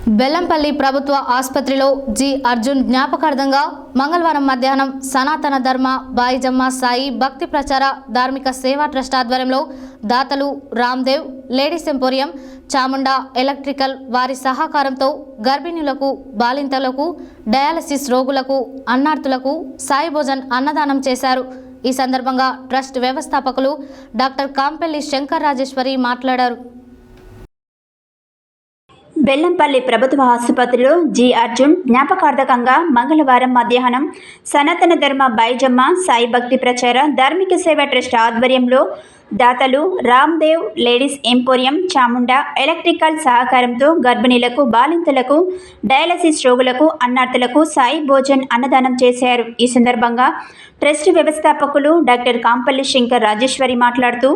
బెల్లంపల్లి ప్రభుత్వ ఆసుపత్రిలో జి అర్జున్ జ్ఞాపకార్థంగా మంగళవారం మధ్యాహ్నం సనాతన ధర్మ బాయిజమ్మ సాయి భక్తి ప్రచార ధార్మిక సేవా ట్రస్ట్ ఆధ్వర్యంలో దాతలు Ramdev ladies emporium Chamunda electrical వారి సహకారంతో గర్భిణులకు బాలింతలకు డయాలసిస్ రోగులకు అన్నార్థులకు సాయి భోజన్ అన్నదానం చేశారు। ఈ సందర్భంగా ట్రస్ట్ వ్యవస్థాపకులు డాక్టర్ కాంపెల్లి శంకర్ రాజేశ్వరి మాట్లాడారు। బెల్లంపల్లి ప్రభుత్వ ఆసుపత్రిలో జి అర్జున్ జ్ఞాపకార్థకంగా మంగళవారం మధ్యాహ్నం సనాతన ధర్మ బాయిజమ్మ సాయి భక్తి ప్రచార ధార్మిక సేవా ట్రస్ట్ ఆధ్వర్యంలో దాతలు Ramdev ladies emporium Chamunda electrical సహకారంతో గర్భిణీలకు బాలింతలకు డయాలసిస్ రోగులకు అన్నార్థులకు సాయి భోజన్ అన్నదానం చేశారు। ఈ సందర్భంగా ట్రస్ట్ వ్యవస్థాపకులు డాక్టర్ కాంపల్లి శంకర్ రాజేశ్వరి మాట్లాడుతూ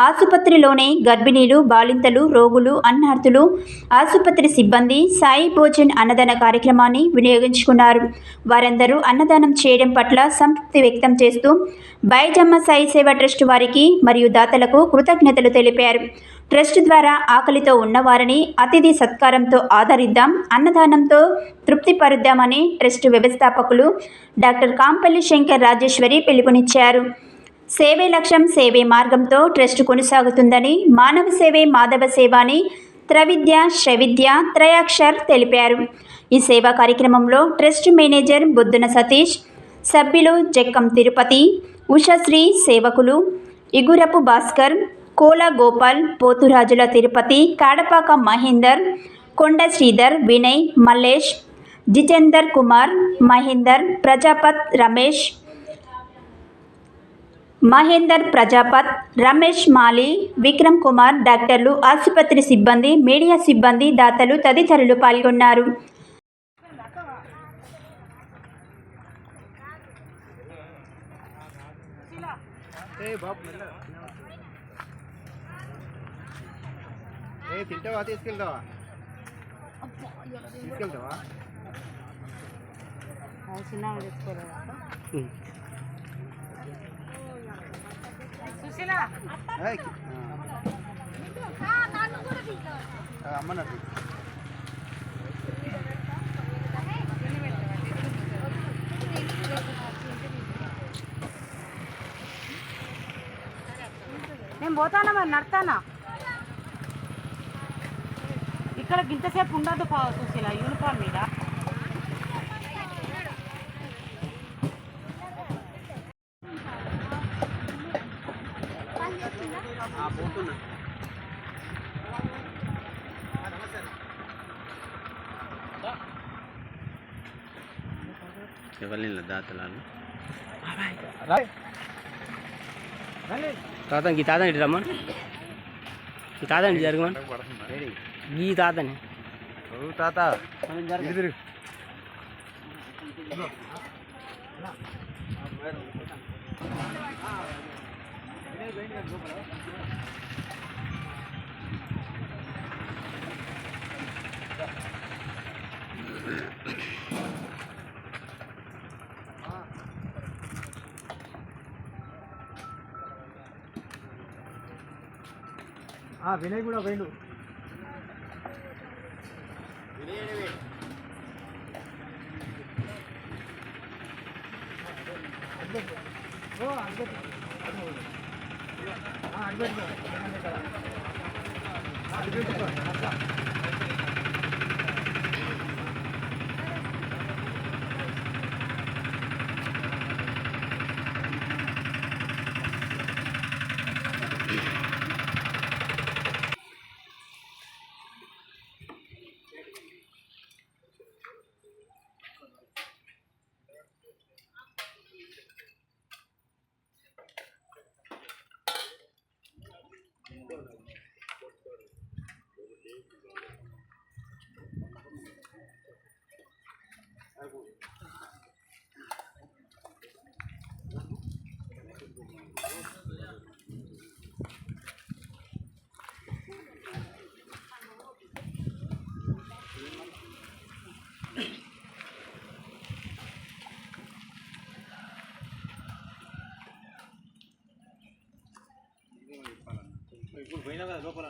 ఆసుపత్రిలోనే గర్భిణీలు బాలింతలు రోగులు అన్నార్థులు ఆసుపత్రి సిబ్బంది సాయి భోజన్ అన్నదాన కార్యక్రమాన్ని వినియోగించుకున్నారు। వారందరూ అన్నదానం చేయడం పట్ల సంతృప్తి వ్యక్తం చేస్తూ బాయిజమ్మ సాయి సేవా ట్రస్ట్ వారికి మరియు దాతలకు కృతజ్ఞతలు తెలిపారు। ట్రస్ట్ ద్వారా ఆకలితో ఉన్నవారిని అతిథి సత్కారంతో ఆదరిద్దాం, అన్నదానంతో తృప్తిపరుద్దామని ట్రస్ట్ వ్యవస్థాపకులు డాక్టర్ కాంపల్లి శంకర్ రాజేశ్వరి పిలుపునిచ్చారు। సేవే లక్ష్యం సేవే మార్గంతో ట్రస్ట్ కొనసాగుతుందని మానవ సేవే మాధవ సేవ అని త్రవిద్య శ్రవిద్య త్రయాక్షర్ తెలిపారు। ఈ సేవా కార్యక్రమంలో ట్రస్ట్ మేనేజర్ బొద్దున సతీష్, సభ్యులు జక్కం తిరుపతి, ఉషశ్రీ, సేవకులు ఇగురపు భాస్కర్, కోల గోపాల్, పోతురాజుల తిరుపతి, కాడపాక మహేందర్, కొండ శ్రీధర్, వినయ్, మల్లేష్, జితేందర్ కుమార్, మహేందర్, ప్రజాపత్ రమేష్, రమేష్ మాలి, విక్రమ్ కుమార్, డాక్టర్లు, ఆసుపత్రి సిబ్బంది, మీడియా సిబ్బంది, దాతలు తదితరులు పాల్గొన్నారు। తింటావా తీసుకెళ్తావా అమ్మన్నట్టు నేను పోతానా మరి నడతానా ఇక్కడ ఇంతసేపు ఉండదు సుశీల యూనిఫామ్ మీద ఎవరిని దాతలాలు తాతని తాతని ఇటు రమ్మని ఈ తాతని జరగమని ఈ తాతని తాత వినయ్ కూడా పోయిండు ఇప్పుడు పోయినా కదా లోపల